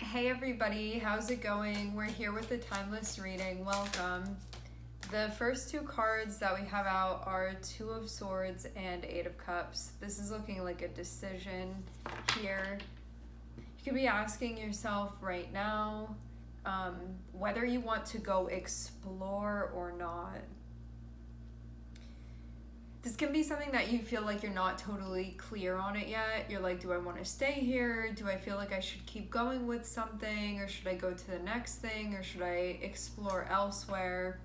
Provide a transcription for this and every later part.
Hey everybody, how's it going? We're here with the Timeless reading. Welcome. The first two cards that we have out are Two of Swords and Eight of Cups. This is looking like a decision here. You could be asking yourself right now whether you want to go explore or not. This can be something that you feel like you're not totally clear on it yet. You're like, do I want to stay here? Do I feel like I should keep going with something? Or should I go to the next thing? Or should I explore elsewhere?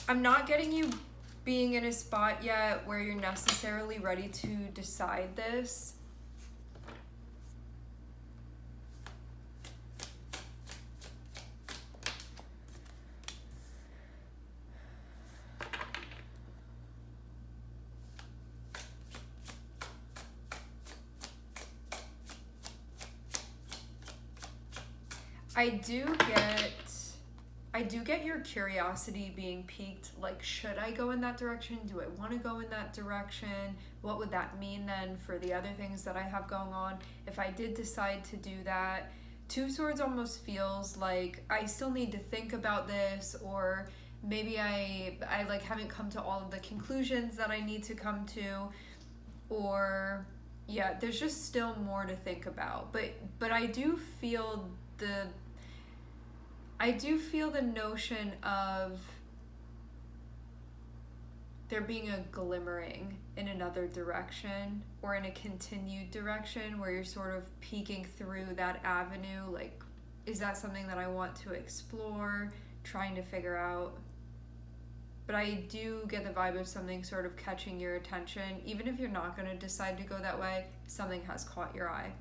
I'm not getting you being in a spot yet where you're necessarily ready to decide this. I do get your curiosity being piqued, like, should I go in that direction? Do I want to go in that direction? What would that mean then for the other things that I have going on? If I did decide to do that, Two Swords almost feels like I still need to think about this, or maybe I like haven't come to all of the conclusions that I need to come to, or yeah, there's just still more to think about. But I do feel the notion of there being a glimmering in another direction or in a continued direction where you're sort of peeking through that avenue. Like, is that something that I want to explore, trying to figure out? But I do get the vibe of something sort of catching your attention. Even if you're not going to decide to go that way, something has caught your eye.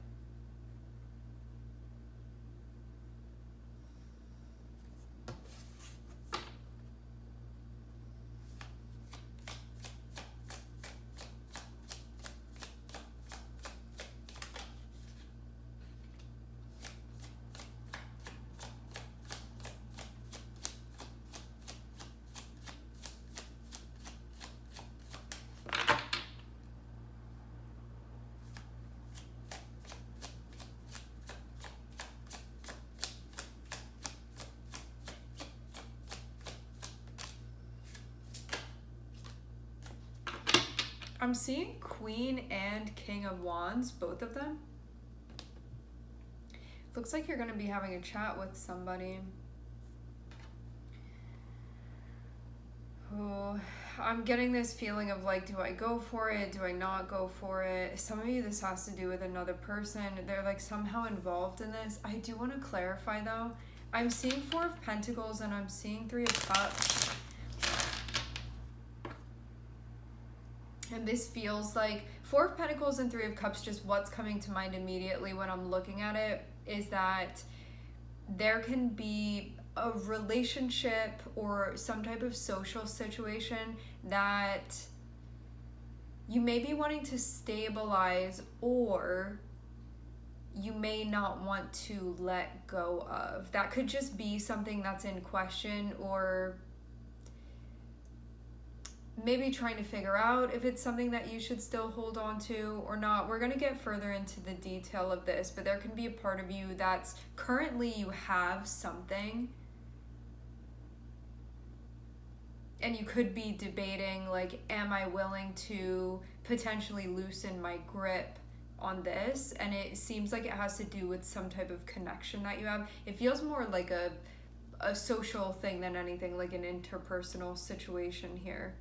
I'm seeing Queen and King of Wands, both of them. Looks like you're going to be having a chat with somebody. Oh, I'm getting this feeling of like, do I go for it? Do I not go for it? Some of you, this has to do with another person. They're like somehow involved in this. I do want to clarify though. I'm seeing Four of Pentacles and I'm seeing Three of Cups. And this feels like Four of Pentacles and Three of Cups, just what's coming to mind immediately when I'm looking at it is that there can be a relationship or some type of social situation that you may be wanting to stabilize, or you may not want to let go of. That could just be something that's in question, or maybe trying to figure out if it's something that you should still hold on to or not. We're going to get further into the detail of this, but there can be a part of you that's currently you have something and you could be debating, like, am I willing to potentially loosen my grip on this? And it seems like it has to do with some type of connection that you have. It feels more like a social thing than anything, like an interpersonal situation here.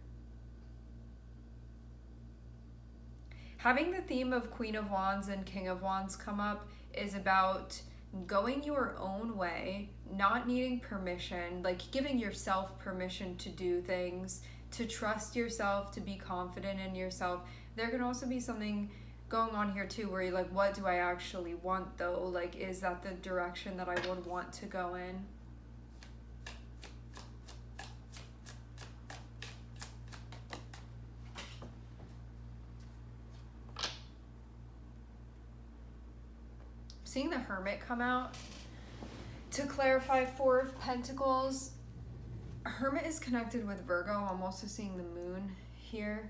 Having the theme of Queen of Wands and King of Wands come up is about going your own way, not needing permission, like giving yourself permission to do things, to trust yourself, to be confident in yourself. There can also be something going on here too where you're like, what do I actually want though? Like, is that the direction that I would want to go in? Seeing the Hermit come out to clarify Four of Pentacles. Hermit is connected with Virgo. I'm also seeing the moon here.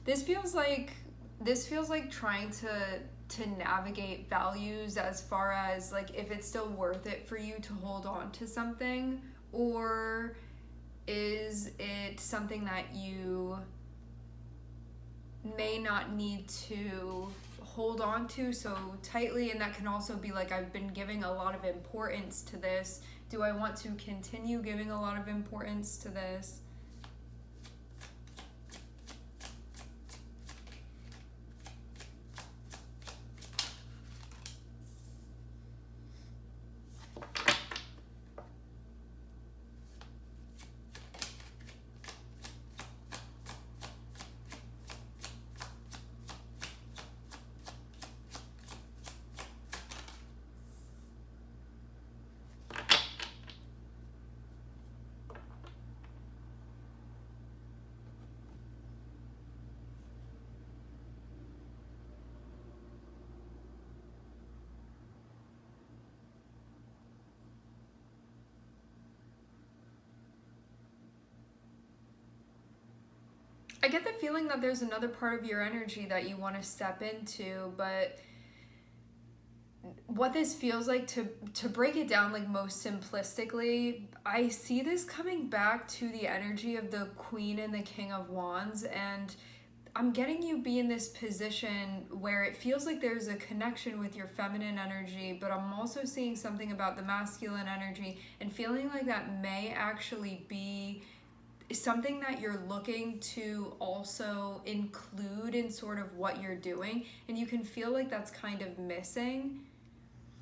This feels like trying to navigate values as far as like if it's still worth it for you to hold on to something, or is it something that you may not need to hold on to so tightly. And that can also be like, I've been giving a lot of importance to this. Do I want to continue giving a lot of importance to this? I get the feeling that there's another part of your energy that you want to step into, but what this feels like, to break it down like most simplistically, I see this coming back to the energy of the Queen and the King of Wands, and I'm getting you be in this position where it feels like there's a connection with your feminine energy, but I'm also seeing something about the masculine energy and feeling like that may actually be something that you're looking to also include in sort of what you're doing, and you can feel like that's kind of missing.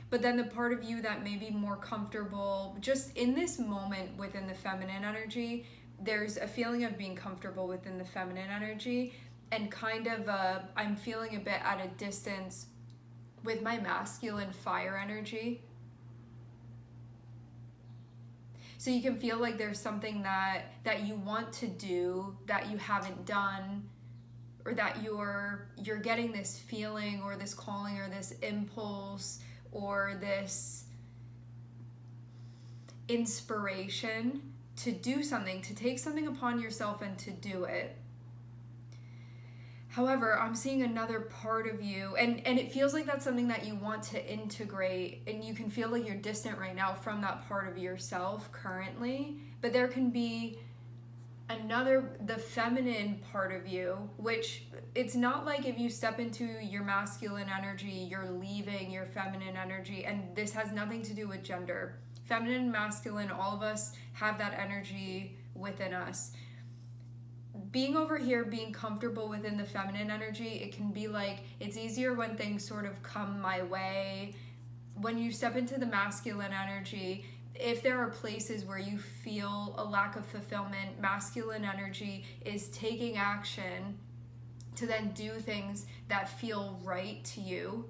But then the part of you that may be more comfortable just in this moment within the feminine energy, there's a feeling of being comfortable within the feminine energy, and kind of I'm feeling a bit at a distance with my masculine fire energy. So you can feel like there's something that you want to do that you haven't done, or that you're getting this feeling or this calling or this impulse or this inspiration to do something, to take something upon yourself and to do it. However, I'm seeing another part of you, and it feels like that's something that you want to integrate, and you can feel like you're distant right now from that part of yourself currently, but there can be the feminine part of you, which it's not like if you step into your masculine energy, you're leaving your feminine energy, and this has nothing to do with gender. Feminine and masculine, all of us have that energy within us. Being over here, being comfortable within the feminine energy, it can be like it's easier when things sort of come my way. When you step into the masculine energy, if there are places where you feel a lack of fulfillment, masculine energy is taking action to then do things that feel right to you,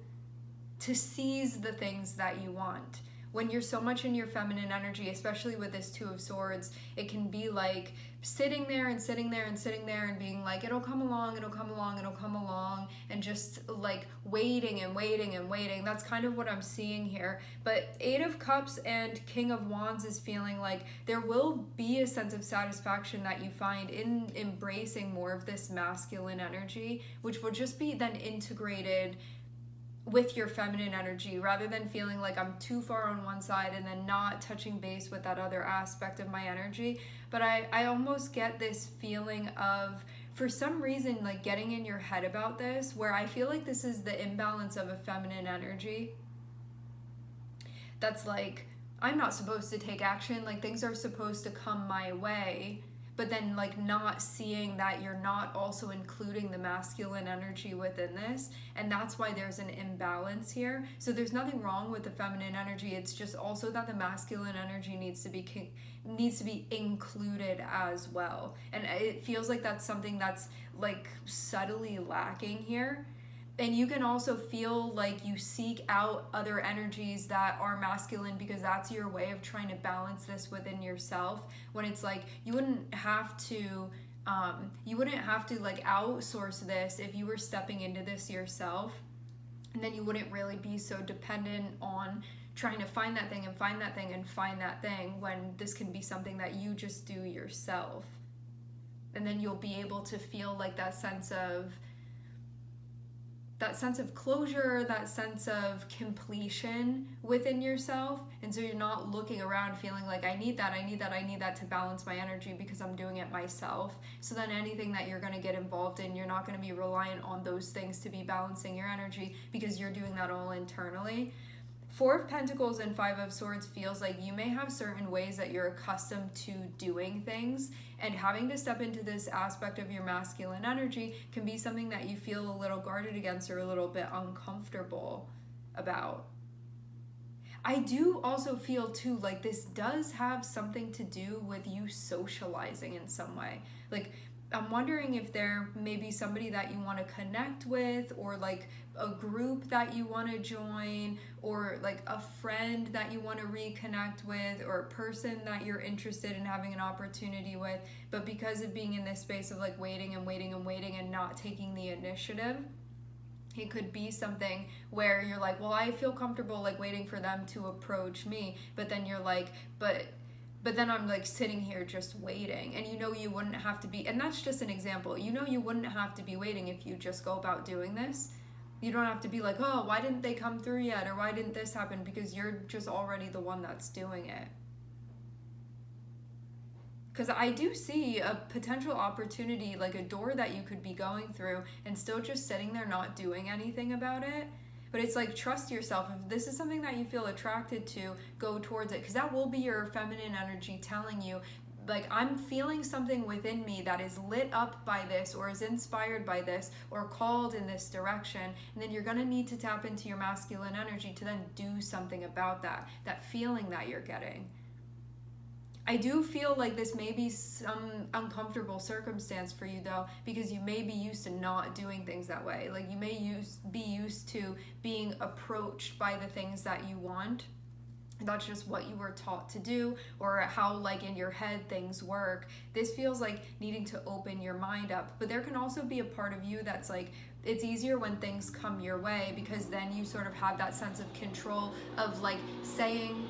to seize the things that you want. When you're so much in your feminine energy, especially with this Two of Swords, it can be like sitting there and sitting there and sitting there and being like, it'll come along, it'll come along, it'll come along, and just like waiting and waiting and waiting. That's kind of what I'm seeing here. But Eight of Cups and King of Wands is feeling like there will be a sense of satisfaction that you find in embracing more of this masculine energy, which will just be then integrated with your feminine energy, rather than feeling like I'm too far on one side and then not touching base with that other aspect of my energy. But I almost get this feeling of, for some reason, like getting in your head about this, where I feel like this is the imbalance of a feminine energy that's like, I'm not supposed to take action, like things are supposed to come my way, but then like not seeing that you're not also including the masculine energy within this, and that's why there's an imbalance here. So there's nothing wrong with the feminine energy, it's just also that the masculine energy needs to be included as well, and it feels like that's something that's like subtly lacking here. And you can also feel like you seek out other energies that are masculine because that's your way of trying to balance this within yourself, when it's like you wouldn't have to like outsource this if you were stepping into this yourself, and then you wouldn't really be so dependent on trying to find that thing and find that thing and find that thing, when this can be something that you just do yourself. And then you'll be able to feel like that sense of closure, that sense of completion within yourself. And so you're not looking around feeling like I need that to balance my energy because I'm doing it myself. So then anything that you're going to get involved in, you're not going to be reliant on those things to be balancing your energy because you're doing that all internally. Four of Pentacles and Five of Swords feels like you may have certain ways that you're accustomed to doing things, and having to step into this aspect of your masculine energy can be something that you feel a little guarded against or a little bit uncomfortable about. I do also feel too like this does have something to do with you socializing in some way. Like, I'm wondering if there may be somebody that you want to connect with, or like a group that you want to join, or like a friend that you want to reconnect with, or a person that you're interested in having an opportunity with. But because of being in this space of like waiting and not taking the initiative, it could be something where you're like, well, I feel comfortable like waiting for them to approach me, but then you're like, but then I'm like sitting here just waiting. And you wouldn't have to be, and that's just an example, you wouldn't have to be waiting if you just go about doing this. You don't have to be like, oh, why didn't they come through yet? Or why didn't this happen? Because you're just already the one that's doing it. Because I do see a potential opportunity, like a door that you could be going through and still just sitting there not doing anything about it. But it's like, trust yourself. If this is something that you feel attracted to, go towards it. Because that will be your feminine energy telling you, like, I'm feeling something within me that is lit up by this, or is inspired by this, or called in this direction. And then you're going to need to tap into your masculine energy to then do something about that feeling that you're getting. I do feel like this may be some uncomfortable circumstance for you though, because you may be used to not doing things that way. Like, you may be used to being approached by the things that you want. That's just what you were taught to do, or how like in your head things work. This feels like needing to open your mind up. But there can also be a part of you that's like, it's easier when things come your way, because then you sort of have that sense of control of like saying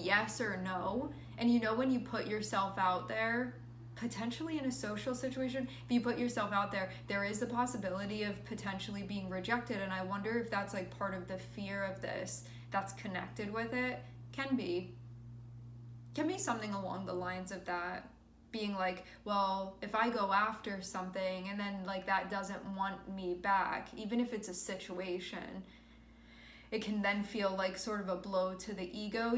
yes or no. And when you put yourself out there, potentially in a social situation, if you put yourself out there, there is the possibility of potentially being rejected. And I wonder if that's like part of the fear of this that's connected with it. Can be something along the lines of that, being like, well, if I go after something and then like that doesn't want me back, even if it's a situation, it can then feel like sort of a blow to the ego,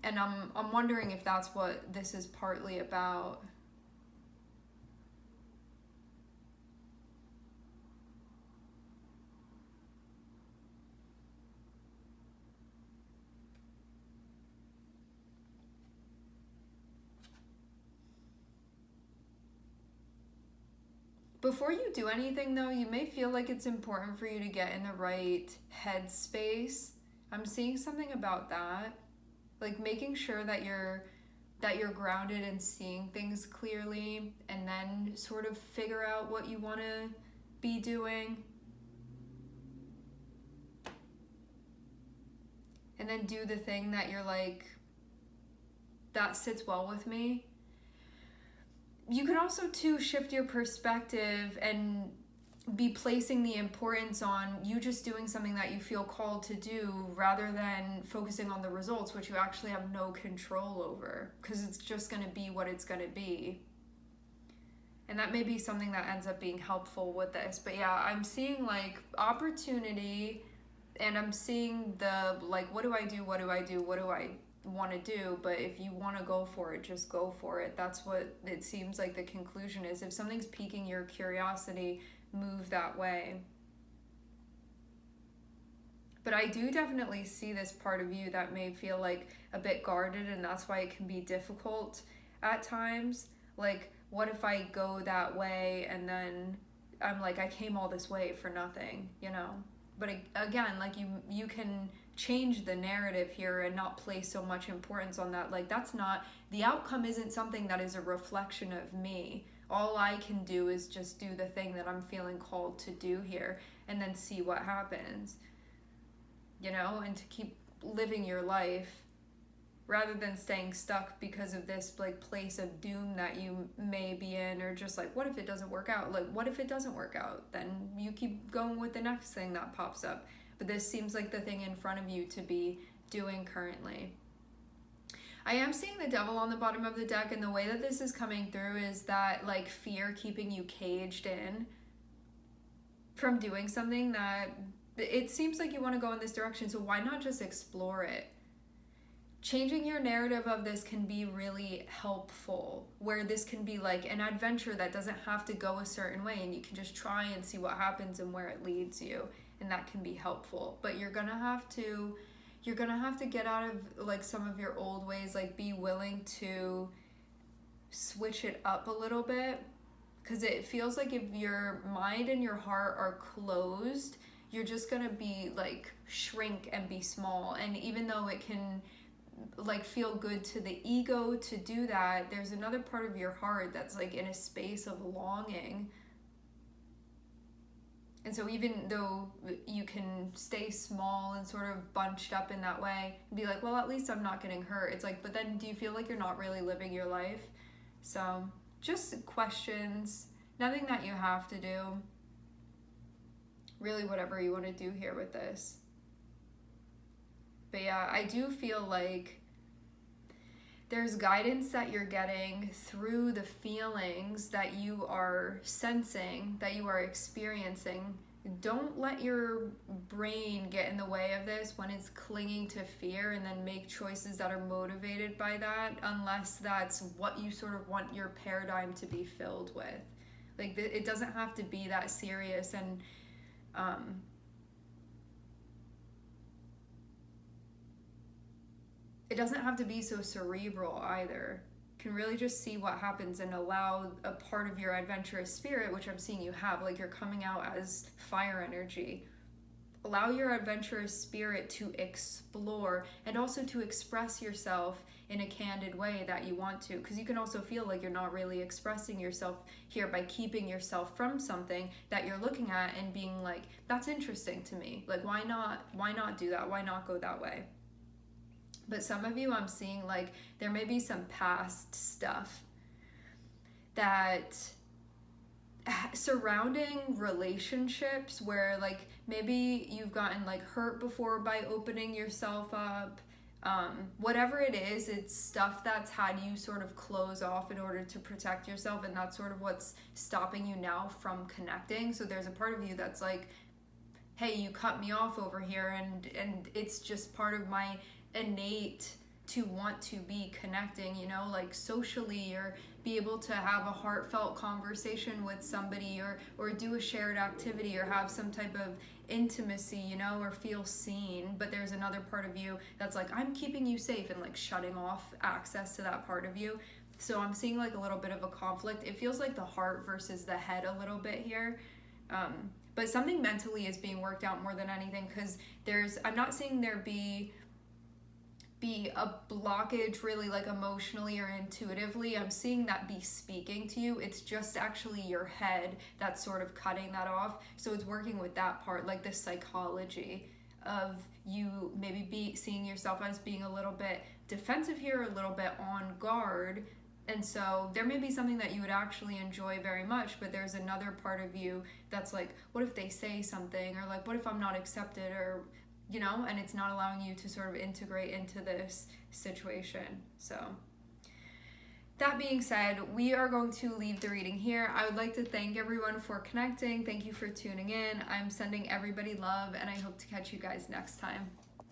And I'm wondering if that's what this is partly about. Before you do anything though, you may feel like it's important for you to get in the right headspace. I'm seeing something about that. Like making sure that you're grounded and seeing things clearly, and then sort of figure out what you want to be doing. And then do the thing that you're like, that sits well with me. You can also too shift your perspective and be placing the importance on you just doing something that you feel called to do, rather than focusing on the results, which you actually have no control over, because it's just going to be what it's going to be. And that may be something that ends up being helpful with this. But yeah, I'm seeing like opportunity, and I'm seeing the like, what do I do? What do I want to do? But if you want to go for it, just go for it. That's what it seems like the conclusion is. If something's piquing your curiosity, move that way. But I do definitely see this part of you that may feel like a bit guarded, and that's why it can be difficult at times. Like, what if I go that way and then I'm like, I came all this way for nothing, But again, like you can change the narrative here and not place so much importance on that. Like, that's not, the outcome isn't something that is a reflection of me. All I can do is just do the thing that I'm feeling called to do here, and then see what happens, and to keep living your life rather than staying stuck because of this like place of doom that you may be in, or just like, what if it doesn't work out? Like, what if it doesn't work out? Then you keep going with the next thing that pops up. But this seems like the thing in front of you to be doing currently. I am seeing the devil on the bottom of the deck, and the way that this is coming through is that like fear keeping you caged in from doing something that it seems like you want to go in this direction, so why not just explore it? Changing your narrative of this can be really helpful, where this can be like an adventure that doesn't have to go a certain way, and you can just try and see what happens and where it leads you, and that can be helpful. But you're gonna have to get out of like some of your old ways, like be willing to switch it up a little bit, because it feels like if your mind and your heart are closed, you're just gonna be like shrink and be small. And even though it can like feel good to the ego to do that, there's another part of your heart that's like in a space of longing. And so even though you can stay small and sort of bunched up in that way, be like, well, at least I'm not getting hurt. It's like, but then do you feel like you're not really living your life? So just questions, nothing that you have to do. Really whatever you want to do here with this. But yeah, I do feel like there's guidance that you're getting through the feelings that you are sensing, that you are experiencing. Don't let your brain get in the way of this when it's clinging to fear, and then make choices that are motivated by that, unless that's what you sort of want your paradigm to be filled with. Like, it doesn't have to be that serious, and it doesn't have to be so cerebral either. You can really just see what happens and allow a part of your adventurous spirit, which I'm seeing you have, like you're coming out as fire energy. Allow your adventurous spirit to explore and also to express yourself in a candid way that you want to, because you can also feel like you're not really expressing yourself here by keeping yourself from something that you're looking at and being like, that's interesting to me. Like, why not do that? Why not go that way? But some of you, I'm seeing like there may be some past stuff that surrounding relationships where like maybe you've gotten like hurt before by opening yourself up. Whatever it is, it's stuff that's had you sort of close off in order to protect yourself, and that's sort of what's stopping you now from connecting. So there's a part of you that's like, hey, you cut me off over here, and it's just part of my innate to want to be connecting, you know, like socially, or be able to have a heartfelt conversation with somebody, or do a shared activity, or have some type of intimacy, you know, or feel seen. But there's another part of you that's like, I'm keeping you safe, and like shutting off access to that part of you. So I'm seeing like a little bit of a conflict. It feels like the heart versus the head a little bit here. But something mentally is being worked out more than anything, because I'm not seeing there be a blockage really like emotionally or intuitively. I'm seeing that be speaking to you. It's just actually your head that's sort of cutting that off. So it's working with that part, like the psychology of you maybe seeing yourself as being a little bit defensive here, a little bit on guard. And so there may be something that you would actually enjoy very much, but there's another part of you that's like, what if they say something, or like, what if I'm not accepted, or you know, and it's not allowing you to sort of integrate into this situation. So that being said, we are going to leave the reading here. I would like to thank everyone for connecting. Thank you for tuning in. I'm sending everybody love, and I hope to catch you guys next time.